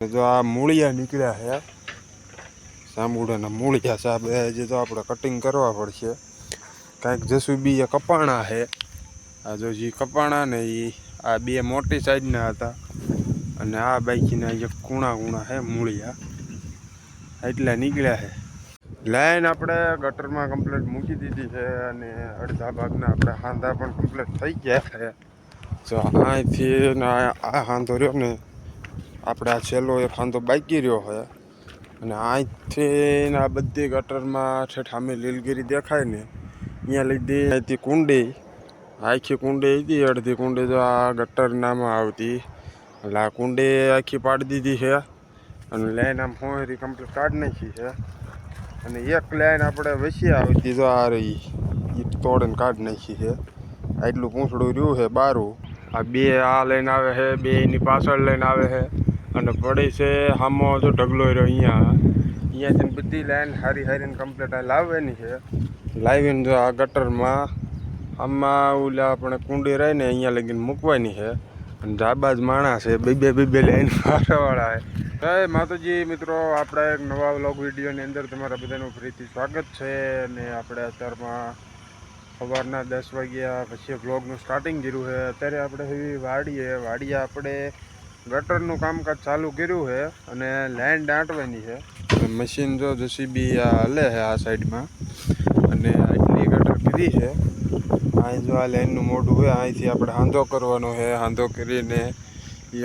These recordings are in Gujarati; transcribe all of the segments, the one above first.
जो आ मूलिया निकल्या है सामूड़ा मूलिया साहब जे तो आप कटिंग करवा पड़े कईक जेसीबी ये कपाणा है। आ जो जी कपाणा ने आ बे मोटी साइज ना था अने आ बाकी ना ये कूणा कूणा है मूलिया एटला निकल्या है। लाइन आपणे गटर में कम्प्लीट मूकी दीधी है अने अर्धा भागना आपणे हांधा पण कम्प्लीट थई गया है। जो आथी आ हांधो रह्यो ने આપણે આ છેલ્લો એક હાંધો બાકી રહ્યો છે અને અહીંથી આ બધી ગટરમાં ઠેઠ સામે લીલગીરી દેખાય ને અહીંયા લીધી અહીંથી કુંડી આખી કુંડી હતી અડધી કુંડી જો આ ગટરનામાં આવતી એટલે આ કુંડી આખી પાડી દીધી છે અને લાઈન આમ હોરી કમ્પ્લીટ કાઢી નાખી છે અને એક લાઈન આપણે વસી આવતી જો આ રહી એ તોડીને કાઢી નાખી છે આટલું પૂંછડું રહ્યું છે બારું આ બે આ લઈને આવે છે બે એની પાછળ લઈને આવે છે અને પડે છે સામો જો ઢગલો રહ્યો અહીંયાથી બધી લાઈન હારી હારીને કમ્પ્લીટ આ લાવવાની છે લાવીને જો આ ગટરમાં આમાં ઓલા આપણે કુંડી રહીને અહીંયા લગીને મૂકવાની છે અને જાબાજ માણસ છે બે લાઈન મારવાવાળા છે। જય માતાજી મિત્રો, આપણે એક નવા વ્લોગ વિડીયોની અંદર તમારા બધાનું ફરીથી સ્વાગત છે અને આપણે અત્યારમાં સવારના 10 વાગ્યા પછી વ્લોગનું સ્ટાર્ટિંગ કર્યું છે। અત્યારે આપણે વાડીએ આપણે ગટરનું કામકાજ ચાલુ કર્યું છે અને લાઈન દાંટવાની છે। મશીન જો જેસીબી હલે છે આ સાઈડમાં અને આટલી ગટર કરી છે। અહીં જો આ લાઈનનું મોઢું હોય અહીંથી આપણે હાંધો કરવાનો છે, હાંધો કરીને એ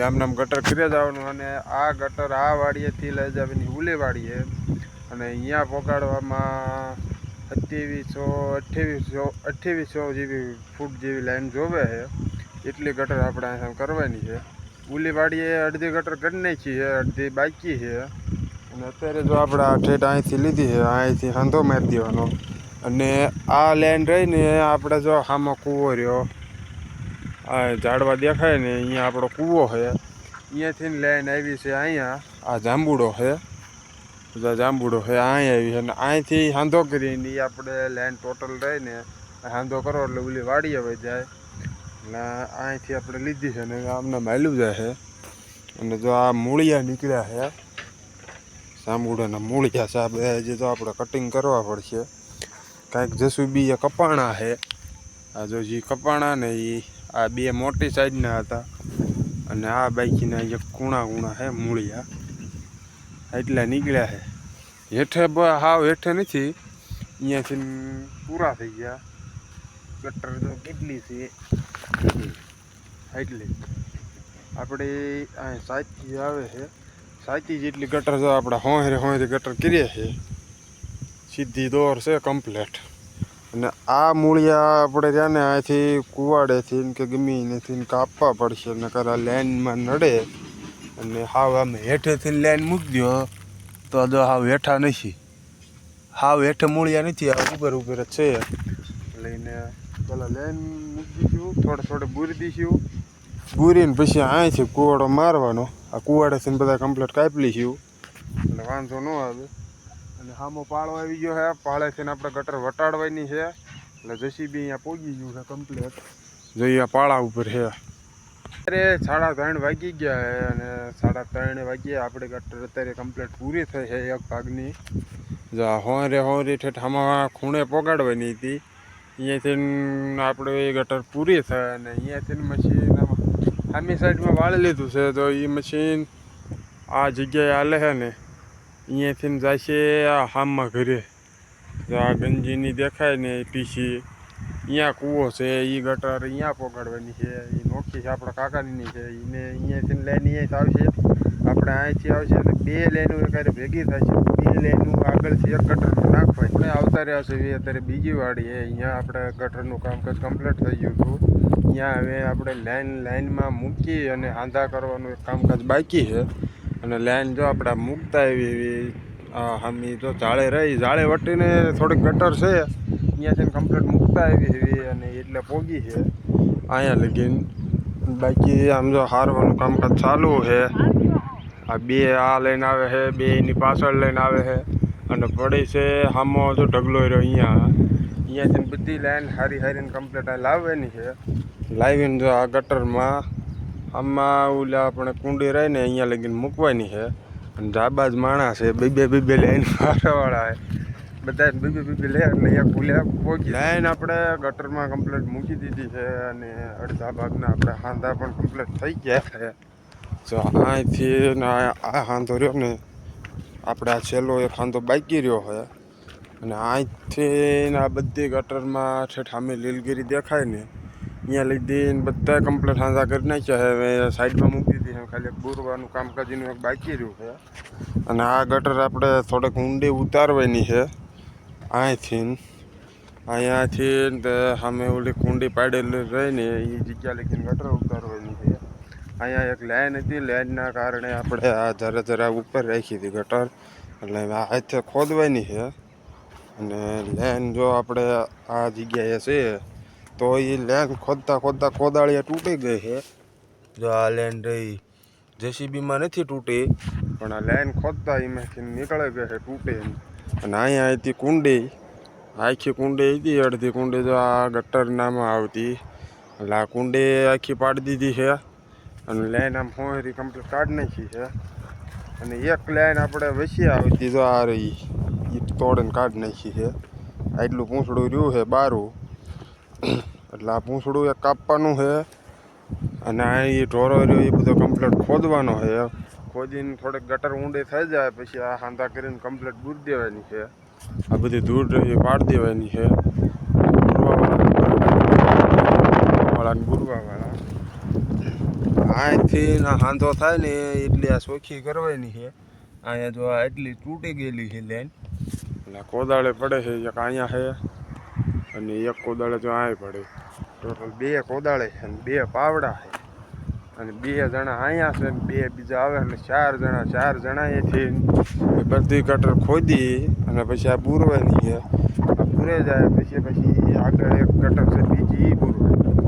આમનામ ગટર કરી જવાનું અને આ ગટર આ વાડીએથી લઈ જવાની ઉલી વાડીએ અને અહીંયા પહોંચાડવામાં 2800 જેવી ફૂટ જેવી લાઈન જોવે છે એટલી ગટર આપણે અહીં કરવાની છે। ઉલી વાડીએ અડધી ગટર કરી નાખી છે, અડધી બાકી છે અને અત્યારે જો આપણે આ ઠેઠ અહીંથી લીધી છે અહીંથી હાંધો મારી દેવાનો અને આ લાઈન રહીને આપણે જો આમાં કૂવો રહ્યો આ ઝાડવા દેખાય ને અહીંયા આપણો કૂવો છે અહીંયાથી લાઈન આવી છે અહીંયા આ જાંબુડો છે અહીંયા આવી છે અને અહીંથી હાંધો કરીને એ આપણે લાઈન ટોટલ રહીને હાંધો કરો એટલે ઓલી વાડીએ વહી જાય એટલે અહીંથી આપણે લીધી છે ને આમને માલ્યું જાય છે અને જો આ મૂળિયા નીકળ્યા છે સામુડાના મૂળિયા સાહેબ જે તો આપણે કટિંગ કરવા પડશે કાંઈક જેસીબી એ કપાણા છે। આ જો જે કપાણા ને એ આ બે મોટી સાઈઝના હતા અને આ બાકીના એક કૂણા છે મૂળિયા એટલા નીકળ્યા છે। હેઠે હાવ હેઠે નથી, અહીંયાથી પૂરા થઈ ગયા। ગટર જો કેટલી છે એટલી આપણે અહીં સાચી આવે છે, સાચી જેટલી ગટર જો આપણે હોંરી ગટર કરીએ છીએ સીધી દોર છે કમ્પ્લેટ અને આ મૂળિયા આપણે ત્યાં ને અહીંથી કુવાડેથી કે ગમે એનેથી કાપવા પડશે નકર આ લાઈનમાં નડે અને હાવ આમ હેઠેથી લાઈન મૂકી દો તો જો હાવ હેઠા નથી, હાવ હેઠે મૂળિયા નથી, આ ઉપર જ છે લઈને પેલા લાઈન મૂકી દઈશું થોડે બૂરી દઈશું, બૂરીને પછી અહીંથી કુવાડો મારવાનો આ કુવાડેથી બધા કમ્પ્લીટ કાપી લઈશું એટલે વાંધો ન આવે અને સામો પાળો આવી ગયો છે, પાળેથી આપણે ગટર વટાડવાની છે એટલે જેસીબી અહીંયા પહોંચી ગયું છે કમ્પ્લીટ જોઈએ પાળા ઉપર છે। અત્યારે 3:30 વાગી ગયા છે અને 3:30 વાગ્યે આપણે ગટર અત્યારે કમ્પ્લીટ પૂરી થઈ છે એક ભાગની જો હોંરી ઠેઠ આમાં ખૂણે પોગાડવાની હતી અહીંયાથી આપણે એ ગટર પૂરી થાય અને અહીંયાથી મશીન સામી સાઈડમાં વાળી લીધું છે તો એ મશીન આ જગ્યાએ હાલે છે ને અહીંયાથી જાય છે આ હામમાં ઘરે જો આ ગંજીની દેખાય ને પીસી અહીંયા કૂવો છે એ ગટર અહીંયા પોગાડવાની છે, એ નોખી છે આપણા કાકાની છે એને અહીંયાથી લાઈન અહીંયાથી આવશે આપણે અહીંથી આવશે એટલે બે લાઈનો એકારે ભેગી થાય છે, બે લાઈનો આગળથી એક ગટરમાં નાખવાની આવતા રહ્યા છે અત્યારે બીજી વાડી અહીંયા આપણે ગટરનું કામકાજ કમ્પ્લીટ થઈ ગયું હતું। અહીંયા હવે આપણે લાઈનમાં મૂકી અને હાંધા કરવાનું એક કામકાજ બાકી છે અને લાઈન જો આપણે મૂકતા એવી હામી જો જાળે વટીને થોડીક ગટર છે અહીંયાથી કમ્પ્લીટ મૂકતા આવી અને એટલે પોગી છે અહીંયા લગીને બાકી આમ જો હારવાનું કામકાજ ચાલુ છે। આ બે આ લઈને આવે છે બે એની પાછળ લઈને આવે છે અને પડે છે સામો જો ઢગલો રહ્યો અહીંયાથી બધી લાઈન હારી હારીને કમ્પ્લીટ આ લાવવાની છે લાવીને જો આ ગટરમાં આમાં ઓલા આપણે કુંડી રહીને અહીંયા લગીને મૂકવાની છે અને ધાબા જ માણસ છે બે લાઈન મારવાવાળા છે બધા બે લે એટલે એક ભૂલ્યા પહોંચી લાઈન આપણે ગટરમાં કમ્પ્લીટ મૂકી દીધી છે અને અડધા ભાગના આપણે હાંધા પણ કમ્પ્લીટ થઈ ગયા છે. જો અહીંથી ને આ હાંધો રહ્યો ને આપણે આ છેલ્લો એક હાંધો બાકી રહ્યો છે અને અહીંથી આ બધી ગટરમાં ઠેઠ સામે લીલગીરી દેખાય ને અહીંયા લીધી બધા કમ્પ્લીટ હાંધા કરી નાખ્યા છે. હવે સાઈડમાં મૂકી દીધી છે, ખાલી બોરવાનું કામકાજીનું એક બાકી રહ્યું છે. અને આ ગટર આપણે થોડીક ઊંડી ઉતારવાની છે અહીંયાથી સામે ઓલી કુંડી પાડેલી રહીને એ જગ્યા લઈને ગટર ઉતારવાની છે. અહીંયા એક લાઈન હતી, લાઈનના કારણે આપણે આ જરા ઉપર રાખી હતી ગટર, એટલે આ હાથે ખોદવાની છે. અને લાઈન જો આપણે આ જગ્યાએ છે તો એ લાઈન ખોદતા કોદાળીએ તૂટી ગઈ છે. જો આ લાઈન રહી જેસીબીમાં નથી તૂટી, પણ આ લાઈન ખોદતા એમાંથી નીકળી ગઈ છે તૂટી. અને અહીંયા હતી કુંડી, આખી કુંડી હતી, અડધી કુંડી જો આ ગટર નામાં આવતી, એટલે આ કુંડી આખી પાડી દીધી છે. અને લાઈન આમ હોરી કમ્પ્લીટ કાઢી નાખી છે. અને એક લાઈન આપણે વસી આવતી જો આ રહી એ તોડીને કાઢી નાખી છે. આટલું પૂંછડું રહ્યું છે બારું, એટલે આ પૂંછડું એક કાપવાનું છે. અને આ એ ઢોરો રહ્યો એ બધો કમ્પ્લીટ ખોદવાનો છે. ખોદીને થોડીક ગટર ઊંડી થઈ જાય પછી આ હાંધા કરીને કમ્પ્લીટ બૂર દેવાની છે. આ બધી ધૂળ રહી પાડી દેવાની છે. ગુરવાવાળા અહીંથી ના હાંધો થાય ને એટલી આ ચોખ્ખી કરવાની છે. અહીંયા જો આ એટલી તૂટી ગયેલી છે લાઈન, એટલે કોદાળે પડે છે. એક અહીંયા છે અને એક કોદાળે જો અહીં પડે. ટોટલ 2 કોદાળે છે અને 2 પાવડા છે. અને 2 જણા અહીંયા છે ને 2 બીજા આવે એટલે 4 જણા એથી બધી ગટર ખોદી અને પછી આ પૂરવાની છે. આ પૂરે જાય પછી આગળ એક ગટર છે